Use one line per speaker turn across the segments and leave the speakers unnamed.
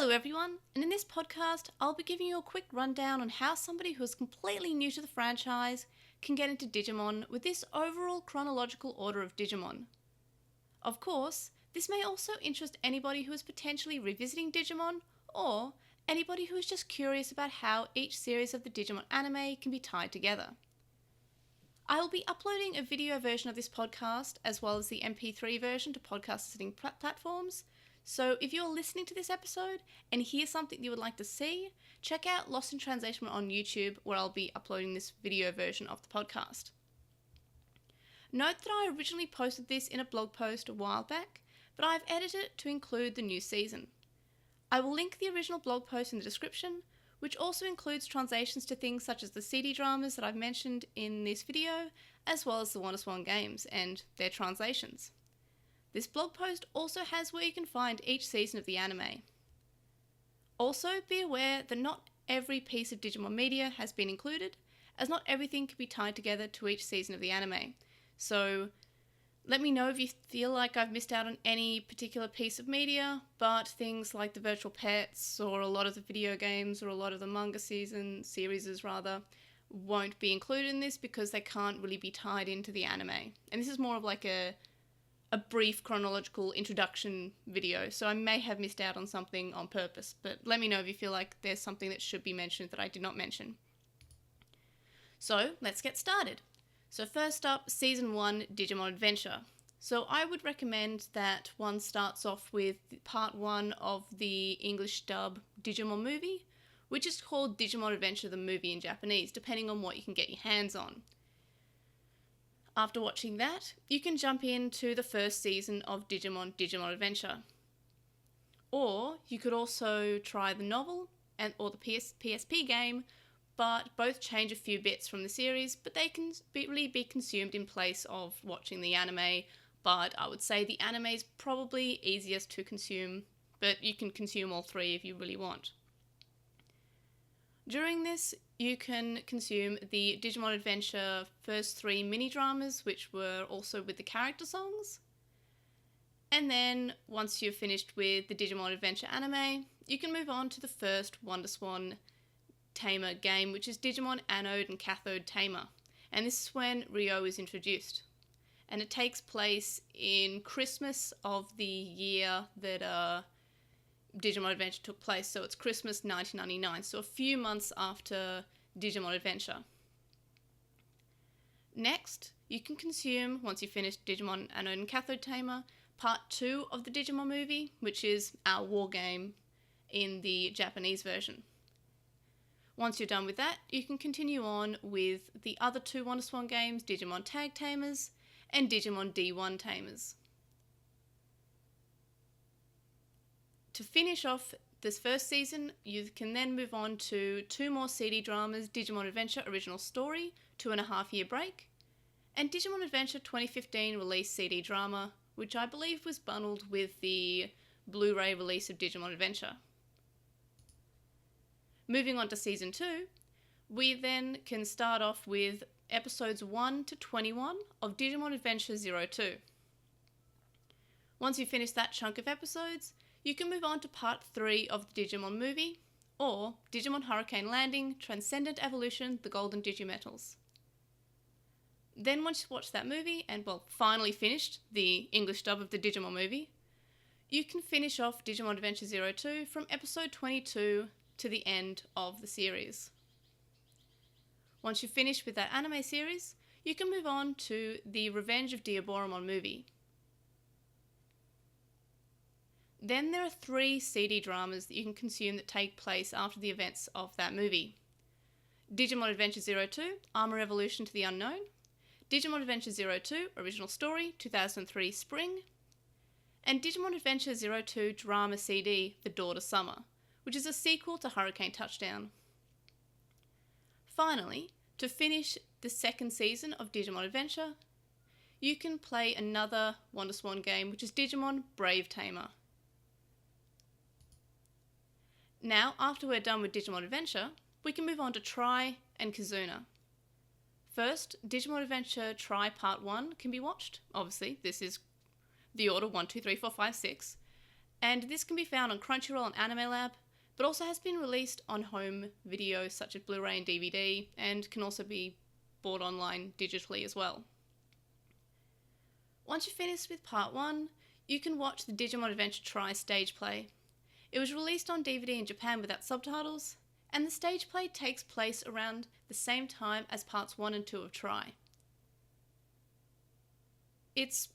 Hello everyone, and in this podcast I'll be giving you a quick rundown on how somebody who is completely new to the franchise can get into Digimon with this overall chronological order of Digimon. Of course, this may also interest anybody who is potentially revisiting Digimon, or anybody who is just curious about how each series of the Digimon anime can be tied together. I will be uploading a video version of this podcast as well as the MP3 version to podcast listening platforms, so if you're listening to this episode and hear something you would like to see, check out LostinTranslationmon on YouTube, where I'll be uploading this video version of the podcast. Note that I originally posted this in a blog post a while back, but I've edited it to include the new season. I will link the original blog post in the description, which also includes translations to things such as the CD dramas that I've mentioned in this video, as well as the WonderSwan games and their translations. This blog post also has where you can find each season of the anime. Also, be aware that not every piece of Digimon media has been included, as not everything can be tied together to each season of the anime. So, let me know if you feel like I've missed out on any particular piece of media, but things like the virtual pets, or a lot of the video games, or a lot of the manga series won't be included in this because they can't really be tied into the anime. And this is more of like a brief chronological introduction video, so I may have missed out on something on purpose, but let me know if you feel like there's something that should be mentioned that I did not mention. So, let's get started. So first up, Season 1, Digimon Adventure. So I would recommend that one starts off with Part 1 of the English dub Digimon movie, which is called Digimon Adventure the movie in Japanese, depending on what you can get your hands on. After watching that, you can jump into the first season of Digimon Adventure. Or you could also try the novel or the PSP game, but both change a few bits from the series, but they can really be consumed in place of watching the anime. But I would say the anime is probably easiest to consume, but you can consume all three if you really want. During this, you can consume the Digimon Adventure first 3 mini-dramas, which were also with the character songs. And then, once you've finished with the Digimon Adventure anime, you can move on to the first WonderSwan Tamer game, which is Digimon Anode and Cathode Tamer. And this is when Ryo is introduced. And it takes place in Christmas of the year that Digimon Adventure took place, so it's Christmas 1999, so a few months after Digimon Adventure. Next, you can consume, once you finish Digimon Anode and Cathode Tamer, Part 2 of the Digimon movie, which is our war game in the Japanese version. Once you're done with that, you can continue on with the other 2 WonderSwan games, Digimon Tag Tamers and Digimon D1 Tamers. To finish off this first season, you can then move on to 2 more CD dramas, Digimon Adventure Original Story, 2.5 year break, and Digimon Adventure 2015 release CD drama, which I believe was bundled with the Blu-ray release of Digimon Adventure. Moving on to Season 2, we then can start off with episodes 1 to 21 of Digimon Adventure 02. Once you finish that chunk of episodes, you can move on to Part 3 of the Digimon movie, or Digimon Hurricane Landing, Transcendent Evolution, The Golden Digimetals. Then once you watch that movie, and finally finished the English dub of the Digimon movie, you can finish off Digimon Adventure 02 from episode 22 to the end of the series. Once you've finished with that anime series, you can move on to the Revenge of Diaboromon movie. Then there are 3 CD dramas that you can consume that take place after the events of that movie. Digimon Adventure 02, Armor Evolution to the Unknown, Digimon Adventure 02, Original Story, 2003 Spring, and Digimon Adventure 02 Drama CD, The Door to Summer, which is a sequel to Hurricane Touchdown. Finally, to finish the second season of Digimon Adventure, you can play another WonderSwan game, which is Digimon Brave Tamer. Now, after we're done with Digimon Adventure, we can move on to Tri and Kizuna. First, Digimon Adventure Tri Part 1 can be watched. Obviously, this is the order 1, 2, 3, 4, 5, 6. And this can be found on Crunchyroll and Anime Lab, but also has been released on home video such as Blu-ray and DVD, and can also be bought online digitally as well. Once you're finished with part 1, you can watch the Digimon Adventure Tri stage play. It was released on DVD in Japan without subtitles, and the stage play takes place around the same time as parts 1 and 2 of Tri. It's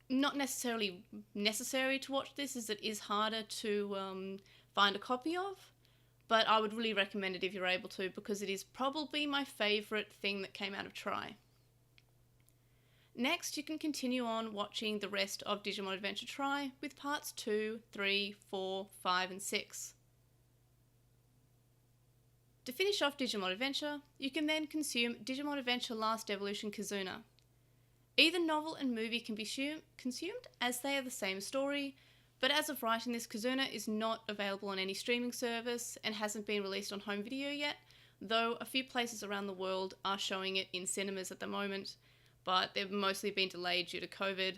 not necessarily necessary to watch this, as it is harder to find a copy of, but I would really recommend it if you're able to, because it is probably my favourite thing that came out of Tri. Next, you can continue on watching the rest of Digimon Adventure Tri with parts 2, 3, 4, 5 and 6. To finish off Digimon Adventure, you can then consume Digimon Adventure Last Evolution Kizuna. Either novel and movie can be consumed, as they are the same story, but as of writing this, Kizuna is not available on any streaming service and hasn't been released on home video yet, though a few places around the world are showing it in cinemas at the moment, but they've mostly been delayed due to COVID.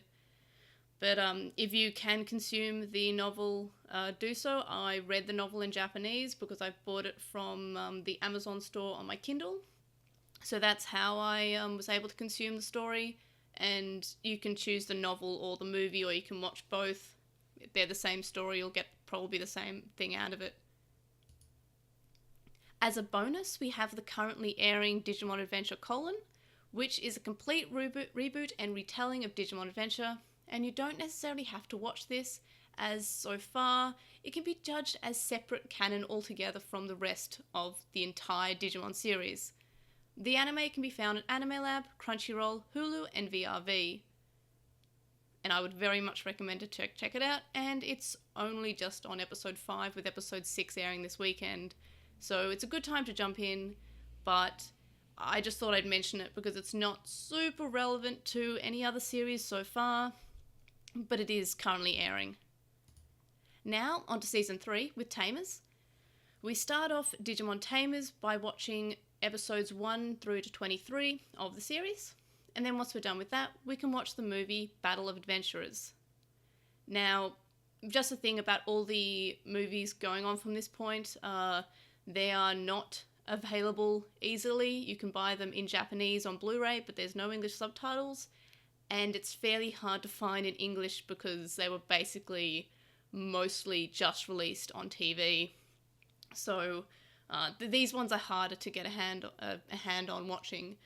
But if you can consume the novel, do so. I read the novel in Japanese because I bought it from the Amazon store on my Kindle. So that's how I was able to consume the story. And you can choose the novel or the movie, or you can watch both. If they're the same story, you'll get probably the same thing out of it. As a bonus, we have the currently airing Digimon Adventure : which is a complete reboot and retelling of Digimon Adventure, and you don't necessarily have to watch this, as so far it can be judged as separate canon altogether from the rest of the entire Digimon series. The anime can be found at Anime Lab, Crunchyroll, Hulu and VRV, and I would very much recommend to check it out, and it's only just on episode 5 with episode 6 airing this weekend, so it's a good time to jump in, but I just thought I'd mention it because it's not super relevant to any other series so far, but it is currently airing. Now, on to Season 3 with Tamers. We start off Digimon Tamers by watching episodes 1 through to 23 of the series, and then once we're done with that, we can watch the movie Battle of Adventurers. Now, just a thing about all the movies going on from this point, they are not available easily. You can buy them in Japanese on Blu-ray, but there's no English subtitles, and it's fairly hard to find in English because they were basically mostly just released on TV. So these ones are harder to get a hand on watching,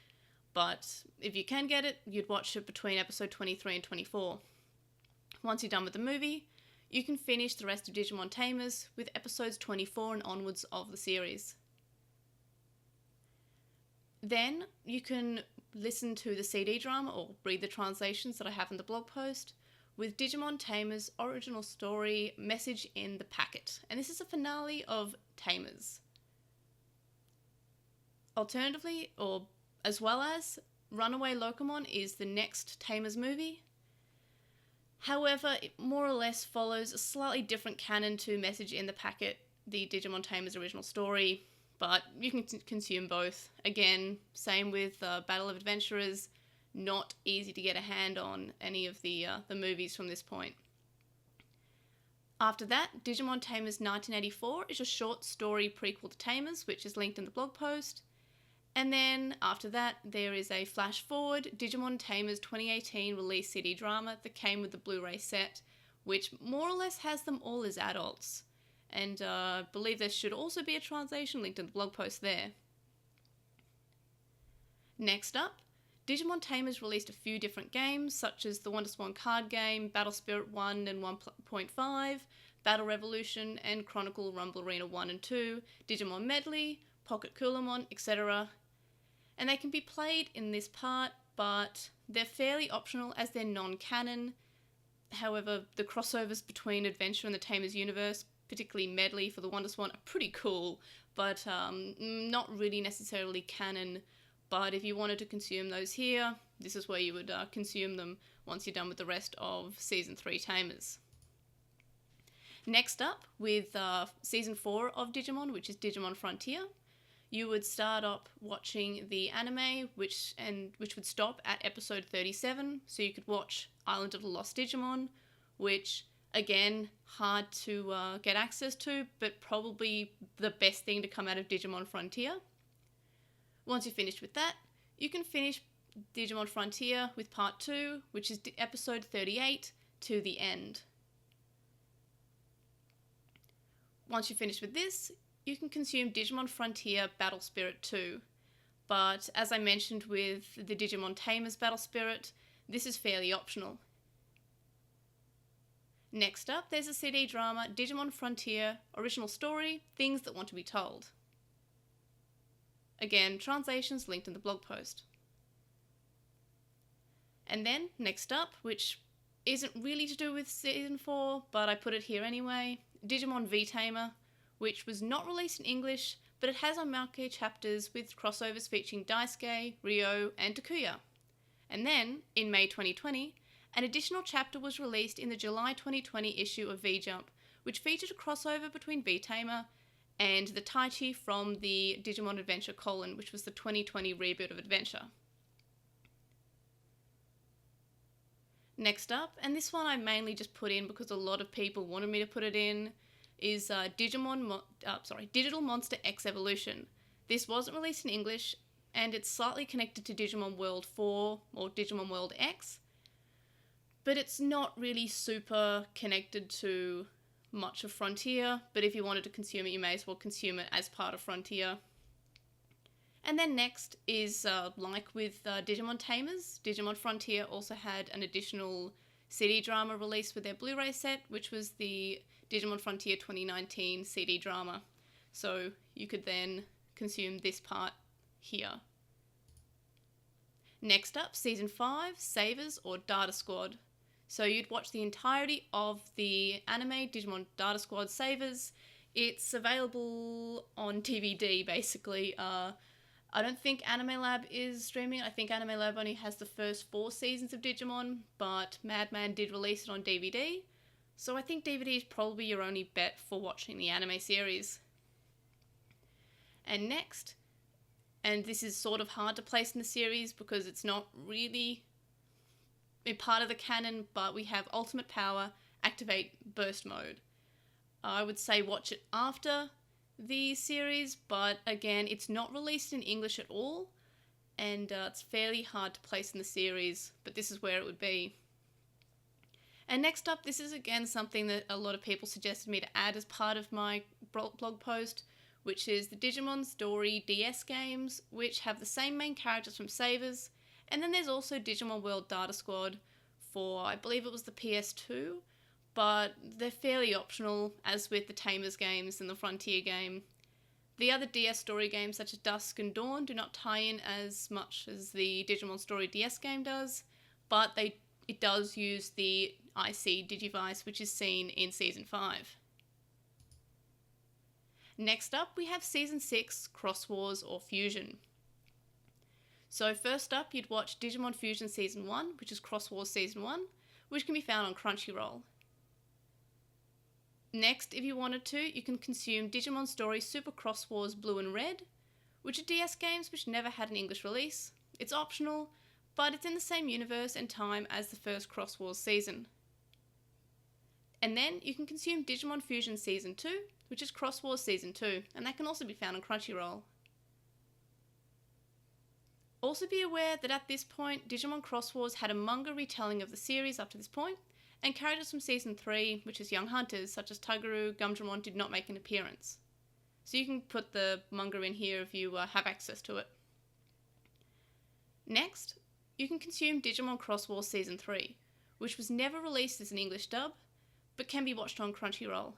but if you can get it, you'd watch it between episode 23 and 24. Once you're done with the movie, you can finish the rest of Digimon Tamers with episodes 24 and onwards of the series. Then you can listen to the CD drama or read the translations that I have in the blog post with Digimon Tamers' original story, Message in the Packet. And this is a finale of Tamers. Alternatively, or as well as, Runaway Locomon is the next Tamers movie. However, it more or less follows a slightly different canon to Message in the Packet, the Digimon Tamers' original story, but you can consume both. Again, same with Battle of Adventurers, not easy to get a hand on any of the movies from this point. After that, Digimon Tamers 1984 is a short story prequel to Tamers, which is linked in the blog post. And then after that, there is a flash forward Digimon Tamers 2018 release CD drama that came with the Blu-ray set, which more or less has them all as adults. And I believe there should also be a translation linked in the blog post there. Next up, Digimon Tamers released a few different games, such as the WonderSwan card game, Battle Spirit 1 and 1.5, Battle Revolution, and Chronicle Rumble Arena 1 and 2, Digimon Medley, Pocket Coolamon, etc. And they can be played in this part, but they're fairly optional as they're non-canon. However, the crossovers between Adventure and the Tamers universe, particularly Medley for the WonderSwan, are pretty cool, but not really necessarily canon. But if you wanted to consume those here, this is where you would consume them once you're done with the rest of Season 3 Tamers. Next up, with Season 4 of Digimon, which is Digimon Frontier, you would start up watching the anime, which would stop at episode 37, so you could watch Island of the Lost Digimon, which Again, hard to get access to, but probably the best thing to come out of Digimon Frontier. Once you're finished with that, you can finish Digimon Frontier with Part 2, which is episode 38, to the end. Once you're finished with this, you can consume Digimon Frontier Battle Spirit 2. But as I mentioned with the Digimon Tamers Battle Spirit, this is fairly optional. Next up, there's a CD drama, Digimon Frontier, Original Story, Things That Want to Be Told. Again, translations linked in the blog post. And then, next up, which isn't really to do with Season 4, but I put it here anyway, Digimon V-Tamer, which was not released in English, but it has Untitled chapters with crossovers featuring Daisuke, Ryo, and Takuya. And then, in May 2020, an additional chapter was released in the July 2020 issue of V-Jump, which featured a crossover between V-Tamer and the Taichi from the Digimon Adventure : which was the 2020 reboot of Adventure. Next up, and this one I mainly just put in because a lot of people wanted me to put it in, is Digital Monster X Evolution. This wasn't released in English, and it's slightly connected to Digimon World 4 or Digimon World X, but it's not really super connected to much of Frontier, but if you wanted to consume it, you may as well consume it as part of Frontier. And then next is, like with Digimon Tamers, Digimon Frontier also had an additional CD drama released with their Blu-ray set, which was the Digimon Frontier 2019 CD drama. So you could then consume this part here. Next up, Season 5, Savers or Data Squad. So you'd watch the entirety of the anime Digimon Data Squad Savers. It's available on DVD, basically. I don't think Anime Lab is streaming. I think Anime Lab only has the first 4 seasons of Digimon, but Madman did release it on DVD. So I think DVD is probably your only bet for watching the anime series. And next, and this is sort of hard to place in the series because it's not really a part of the canon, but we have Ultimate Power, Activate Burst Mode. I would say watch it after the series, but again, it's not released in English at all, and it's fairly hard to place in the series, but this is where it would be. And next up, this is again something that a lot of people suggested me to add as part of my blog post, which is the Digimon Story DS games, which have the same main characters from Savers, and then there's also Digimon World Data Squad for, I believe it was the PS2, but they're fairly optional, as with the Tamers games and the Frontier game. The other DS story games, such as Dusk and Dawn, do not tie in as much as the Digimon Story DS game does, but it does use the IC Digivice, which is seen in Season 5. Next up, we have Season 6, Cross Wars or Fusion. So first up, you'd watch Digimon Fusion Season 1, which is Cross Wars Season 1, which can be found on Crunchyroll. Next, if you wanted to, you can consume Digimon Story Super Cross Wars Blue and Red, which are DS games which never had an English release. It's optional, but it's in the same universe and time as the first Cross Wars season. And then you can consume Digimon Fusion Season 2, which is Cross Wars Season 2, and that can also be found on Crunchyroll. Also be aware that at this point, Digimon Cross Wars had a manga retelling of the series up to this point, and characters from Season 3, which is Young Hunters, such as Tuguru, Gumdramon, did not make an appearance. So you can put the manga in here if you have access to it. Next, you can consume Digimon Cross Wars Season 3, which was never released as an English dub, but can be watched on Crunchyroll.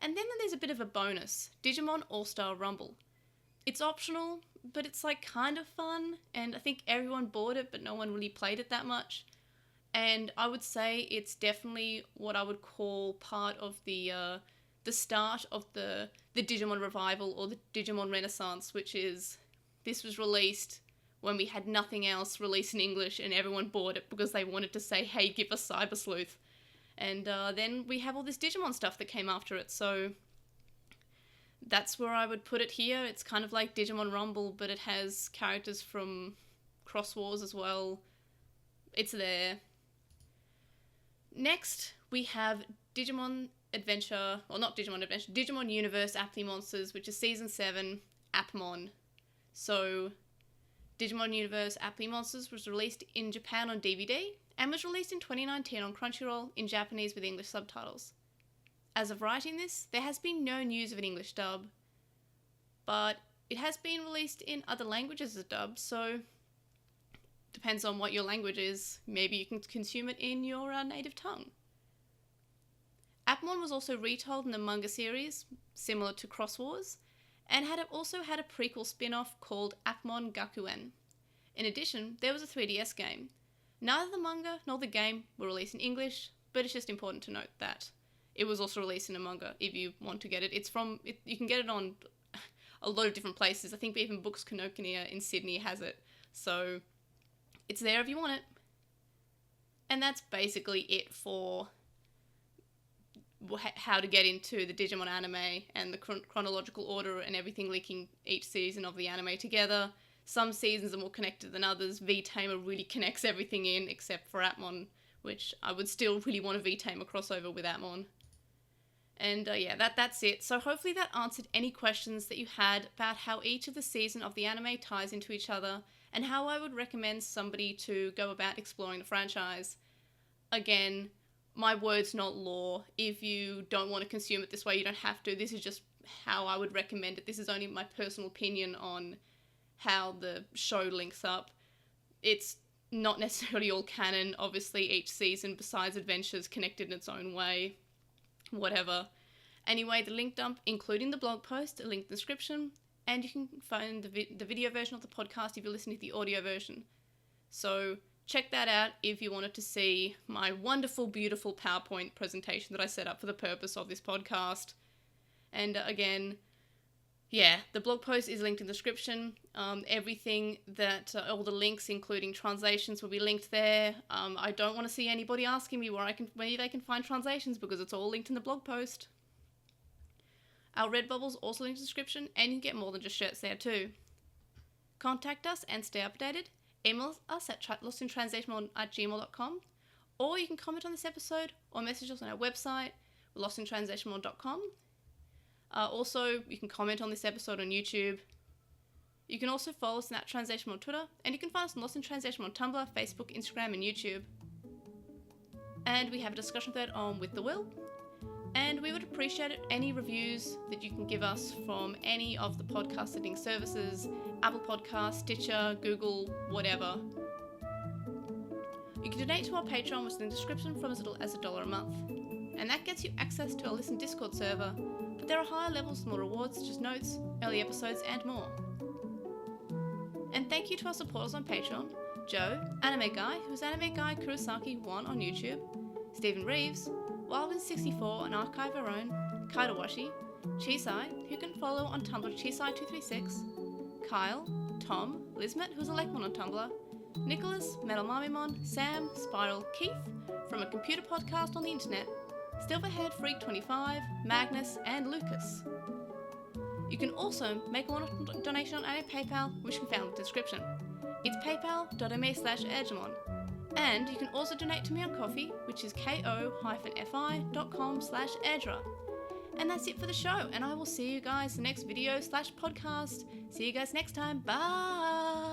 And then there's a bit of a bonus, Digimon All-Star Rumble. It's optional, but it's like kind of fun, and I think everyone bought it, but no one really played it that much. And I would say it's definitely what I would call part of the start of the Digimon revival or the Digimon Renaissance, which is, this was released when we had nothing else released in English and everyone bought it because they wanted to say, hey, give us Cyber Sleuth. And then we have all this Digimon stuff that came after it, so that's where I would put it here. It's kind of like Digimon Rumble, but it has characters from Cross Wars as well. It's there. Next, we have Digimon Adventure, well, not Digimon Adventure, Digimon Universe Apply Monsters, which is Season 7, Appmon. So, Digimon Universe Apply Monsters was released in Japan on DVD and was released in 2019 on Crunchyroll in Japanese with English subtitles. As of writing this, there has been no news of an English dub, but it has been released in other languages as a dub, so depends on what your language is. Maybe you can consume it in your native tongue. Appmon was also retold in the manga series, similar to Cross Wars, and also had a prequel spin-off called Appmon Gakuen. In addition, there was a 3DS game. Neither the manga nor the game were released in English, but it's just important to note that it was also released in a manga if you want to get it. You can get it on a lot of different places. I think even Books Kinokuniya in Sydney has it. So it's there if you want it. And that's basically it for how to get into the Digimon anime and the chronological order and everything linking each season of the anime together. Some seasons are more connected than others. V-Tamer really connects everything in except for Appmon, which I would still really want a V-Tamer crossover with Appmon. And that's it. So hopefully that answered any questions that you had about how each of the season of the anime ties into each other and how I would recommend somebody to go about exploring the franchise. Again, my word's not law. If you don't want to consume it this way, you don't have to. This is just how I would recommend it. This is only my personal opinion on how the show links up. It's not necessarily all canon. Obviously, each season, besides Adventure's connected in its own way. Whatever. Anyway, the link dump, including the blog post, a link in the description, and you can find the video version of the podcast if you're listening to the audio version. So check that out if you wanted to see my wonderful, beautiful PowerPoint presentation that I set up for the purpose of this podcast. And again, the blog post is linked in the description. Everything that, all the links, including translations, will be linked there. I don't want to see anybody asking me where they can find translations because it's all linked in the blog post. Our Redbubble's also linked in the description, and you can get more than just shirts there too. Contact us and stay updated. Email us at LostinTranslationmon@gmail.com, or you can comment on this episode or message us on our website, LostinTranslationmon.com. Also, you can comment on this episode on YouTube. You can also follow us at Translationmon on Twitter, and you can find us on LostinTranslationmon on Tumblr, Facebook, Instagram, and YouTube. And we have a discussion thread on With the Will. And we would appreciate any reviews that you can give us from any of the podcast listening services, Apple Podcasts, Stitcher, Google, whatever. You can donate to our Patreon, which is in the description, from as little as $1 a month. And that gets you access to our Listen Discord server, but there are higher levels and more rewards such as notes, early episodes, and more. And thank you to our supporters on Patreon, Joe, Anime Guy, who's Anime Guy Kurosaki 1 on YouTube, Stephen Reeves, Wildwin64 on Archive Our Own, Kaidawashi, Chisai, who you can follow on Tumblr Chisai236, Kyle, Tom, Lismet, who's a Lekmon on Tumblr, Nicholas, Metal Mamimon, Sam, Spiral, Keith, from a computer podcast on the internet, Silverhead Freak 25, Magnus, and Lucas. You can also make a one-off donation on our PayPal, which can be found in the description. It's paypal.me/Edgemon. And you can also donate to me on Ko-fi, which is ko-fi.com/Airdra. And that's it for the show, and I will see you guys in the next video/podcast. See you guys next time. Bye!